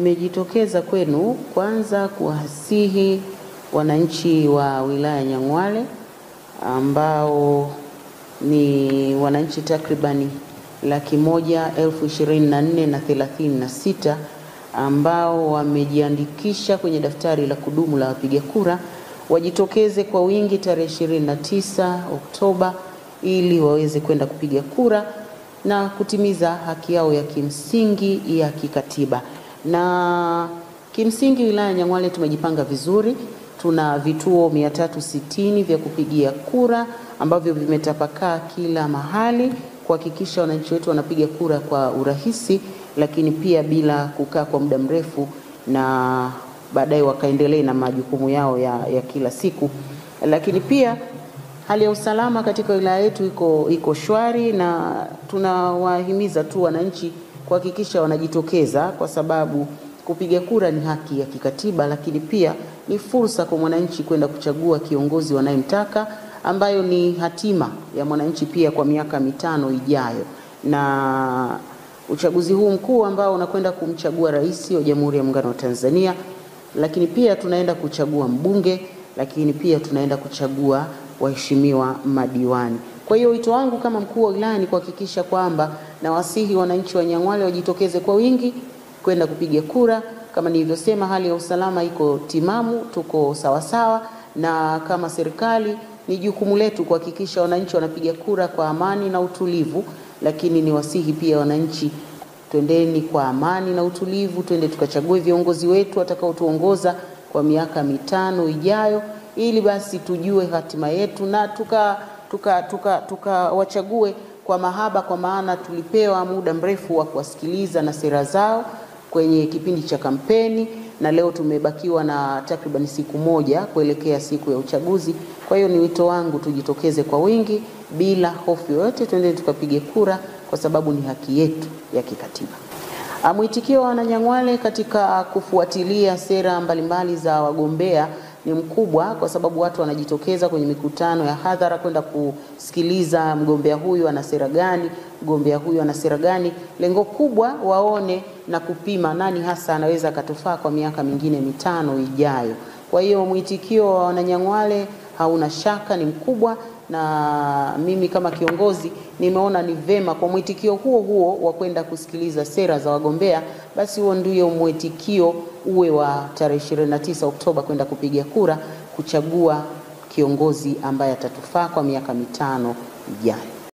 Nimejitokeza kwenu kwanza kuwasihi wananchi wa wilaya Nyang'hwale ambao ni wananchi takribani 1,124,036 ambao wamejiandikisha kwenye daftari la kudumu la wapiga kura wajitokeze kwa wingi tarehe 29 Oktoba ili waweze kwenda kupiga kura na kutimiza haki yao ya kimsingi ya kikatiba. Na kimsingi wilaya Nyang'hwale tumejipanga vizuri. Tuna vituo 360 vya kupigia kura ambavyo vimetapakaa kila mahali kuhakikisha wananchi wetu wanapiga kura kwa urahisi, lakini pia bila kukaa kwa muda mrefu na baadaye wakaendelea na majukumu yao ya kila siku. Lakini pia hali ya usalama katika wilaya yetu iko shwari, na tunawahimiza tu wananchi kuhakikisha wanajitokeza, kwa sababu kupiga kura ni haki ya kikatiba, lakini pia ni fursa kwa mwananchi kwenda kuchagua kiongozi wanayemtaka, ambayo ni hatima ya mwananchi pia kwa miaka 5 ijayo. Na uchaguzi huu mkuu ambao unakwenda kumchagua rais wa Jamhuri ya Muungano wa Tanzania, lakini pia tunaenda kuchagua mbunge, lakini pia tunaenda kuchagua waheshimiwa madiwani. Kwa hiyo wito wangu kama mkuu wa wilaya ni kuhakikisha kwamba na wasihi wananchi wa Nyang'hwale wajitokeze kwa wingi kwenda kupiga kura. Kama nilivyosema, hali ya usalama iko timamu, tuko sawasawa, na kama serikali ni jukumu letu kuhakikisha wananchi wanapiga kura kwa amani na utulivu. Lakini ni wasihi pia wananchi, twendeni kwa amani na utulivu, twende tukachague viongozi wetu watakao tuongoza kwa miaka 5 ijayo, ili basi tujue hatima yetu na wachague kwa mahaba, kwa maana tulipewa muda mrefu wa kuwasikiliza na sera zao kwenye kipindi cha kampeni, na leo tumebakiwa na takriban siku moja kuelekea siku ya uchaguzi. Kwa hiyo ni wito wangu tujitokeze kwa wingi bila hofu yoyote, twende tukapige kura kwa sababu ni haki yetu ya kikatiba. Mwitikio wa Wananyang'hwale katika kufuatilia sera mbalimbali za wagombea ni mkubwa, kwa sababu watu wanajitokeza kwenye mikutano ya hadhara kwenda kusikiliza mgombea huyu ana sera gani, mgombea huyu ana sera gani. Lengo kubwa waone na kupima nani hasa anaweza akatufaa kwa miaka mingine 5 ijayo. Kwa hiyo mwitikio wa Wananyang'hwale hauna shaka ni mkubwa, na mimi kama kiongozi nimeona ni vema kwa mwitikio huo wa kwenda kusikiliza sera za wagombea, basi huo ndio mwitikio uwe wa tarehe 29 Oktoba kwenda kupiga kura kuchagua kiongozi ambaye atatufaa kwa miaka 5 ijayo.